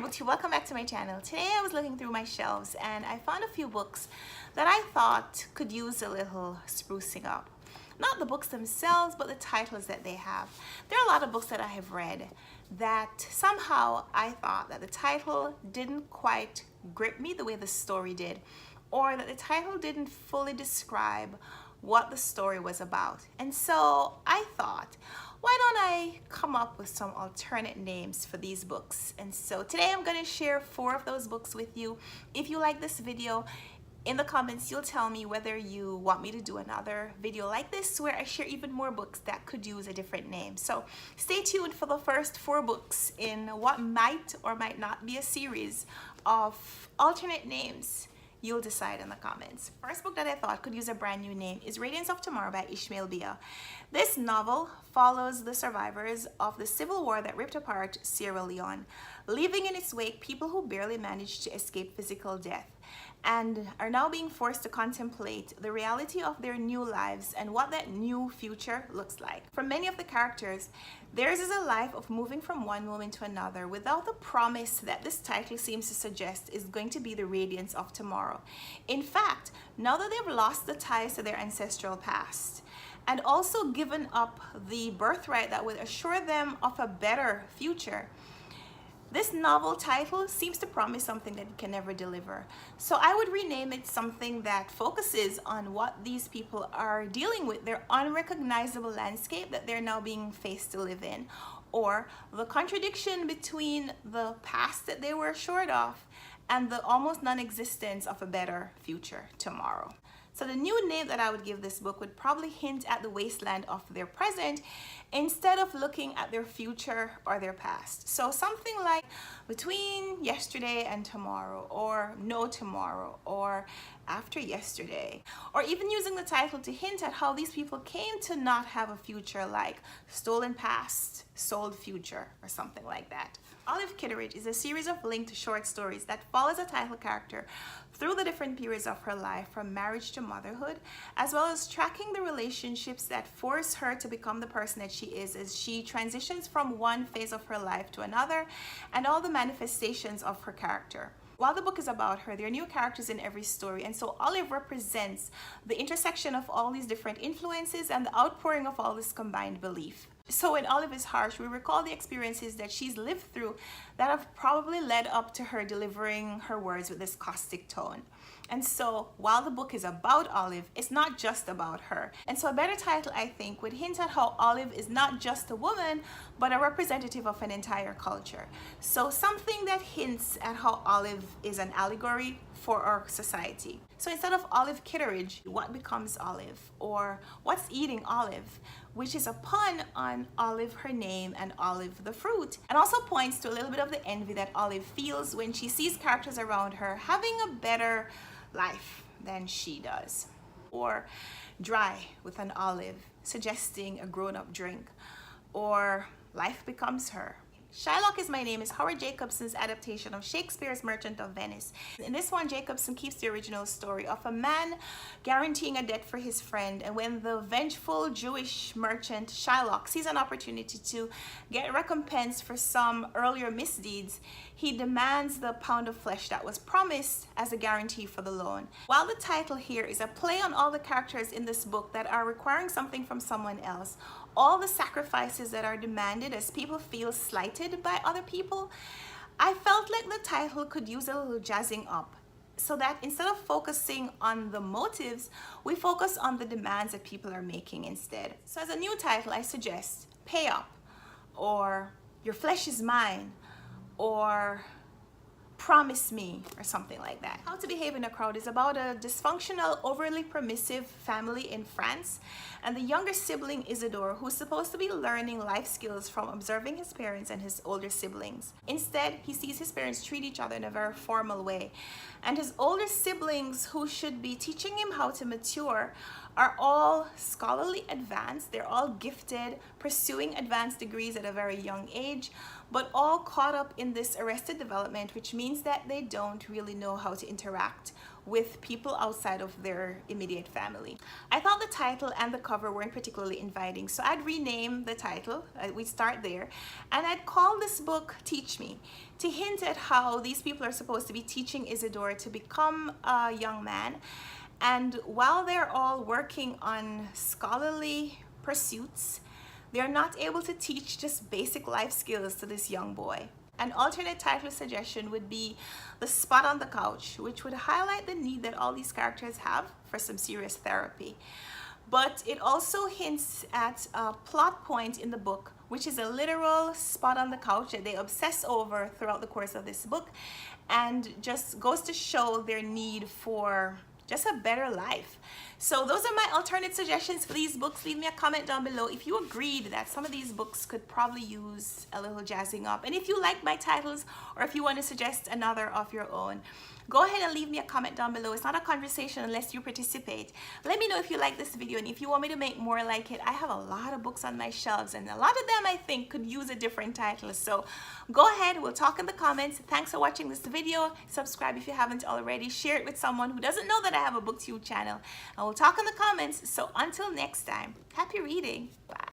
BooksTube, welcome back to my channel. Today I was looking through my shelves and I found a few books that I thought could use a little sprucing up. Not the books themselves, but the titles that they have. There are a lot of books that I have read that somehow I thought that the title didn't quite grip me the way the story did, or that the title didn't fully describe what the story was about. And so I thought, why don't I come up with some alternate names for these books? And so today I'm going to share 4 of those books with you. If you like this video, in the comments you'll tell me whether you want me to do another video like this where I share even more books that could use a different name. So stay tuned for the first 4 books in what might or might not be a series of alternate names. You'll decide in the comments. First book that I thought could use a brand new name is Radiance of Tomorrow by Ishmael Beah. This novel follows the survivors of the civil war that ripped apart Sierra Leone, leaving in its wake people who barely managed to escape physical death and are now being forced to contemplate the reality of their new lives and what that new future looks like. For many of the characters, theirs is a life of moving from one moment to another without the promise that this title seems to suggest is going to be the radiance of tomorrow. In fact, now that they've lost the ties to their ancestral past and also given up the birthright that would assure them of a better future, this novel title seems to promise something that it can never deliver. So I would rename it something that focuses on what these people are dealing with, their unrecognizable landscape that they're now being faced to live in, or the contradiction between the past that they were assured of and the almost non-existence of a better future tomorrow. So the new name that I would give this book would probably hint at the wasteland of their present instead of looking at their future or their past. So something like Between Yesterday and Tomorrow, or No Tomorrow, or After Yesterday, or even using the title to hint at how these people came to not have a future, like Stolen Past, Sold Future, or something like that. Olive Kitteridge is a series of linked short stories that follows a title character through the different periods of her life, from marriage to motherhood, as well as tracking the relationships that force her to become the person that she is as she transitions from one phase of her life to another, and all the manifestations of her character. While the book is about her, there are new characters in every story, and so Olive represents the intersection of all these different influences and the outpouring of all this combined belief. So when Olive is harsh, we recall the experiences that she's lived through that have probably led up to her delivering her words with this caustic tone. And so while the book is about Olive, it's not just about her. And so a better title, I think, would hint at how Olive is not just a woman, but a representative of an entire culture. So something that hints at how Olive is an allegory for our society. So instead of Olive Kitteridge, What Becomes Olive, or What's Eating Olive, which is a pun on Olive, her name, and Olive, the fruit, and also points to a little bit of the envy that Olive feels when she sees characters around her having a better life than she does. Or Dry with an Olive, suggesting a grown-up drink. Or Life Becomes Her. Shylock Is My Name is Howard Jacobson's adaptation of Shakespeare's Merchant of Venice. In this one, Jacobson keeps the original story of a man guaranteeing a debt for his friend, and when the vengeful Jewish merchant Shylock sees an opportunity to get recompense for some earlier misdeeds, he demands the pound of flesh that was promised as a guarantee for the loan. While the title here is a play on all the characters in this book that are requiring something from someone else, all the sacrifices that are demanded as people feel slighted by other people, I felt like the title could use a little jazzing up, so that instead of focusing on the motives, we focus on the demands that people are making instead. So as a new title, I suggest Pay Up, or Your Flesh Is Mine, or Promise Me, or something like that. How to Behave in a Crowd is about a dysfunctional, overly permissive family in France, and the younger sibling Isidore, who's supposed to be learning life skills from observing his parents and his older siblings. Instead, he sees his parents treat each other in a very formal way, and his older siblings, who should be teaching him how to mature, are all scholarly advanced. They're all gifted, pursuing advanced degrees at a very young age, but all caught up in this arrested development, which means that they don't really know how to interact with people outside of their immediate family. I thought the title and the cover weren't particularly inviting, so I'd rename the title, we'd start there, and I'd call this book Teach Me, to hint at how these people are supposed to be teaching Isidore to become a young man. And while they're all working on scholarly pursuits, they're not able to teach just basic life skills to this young boy. An alternate title suggestion would be The Spot on the Couch, which would highlight the need that all these characters have for some serious therapy. But it also hints at a plot point in the book, which is a literal spot on the couch that they obsess over throughout the course of this book, and just goes to show their need for just a better life. So those are my alternate suggestions for these books. Leave me a comment down below if you agreed that some of these books could probably use a little jazzing up. And if you like my titles, or if you want to suggest another of your own, go ahead and leave me a comment down below. It's not a conversation unless you participate. Let me know if you like this video, and if you want me to make more like it. I have a lot of books on my shelves, and a lot of them I think could use a different title. So go ahead, we'll talk in the comments. Thanks for watching this video. Subscribe if you haven't already. Share it with someone who doesn't know that I have a booktube channel, and we'll talk in the comments. So until next time, happy reading. Bye.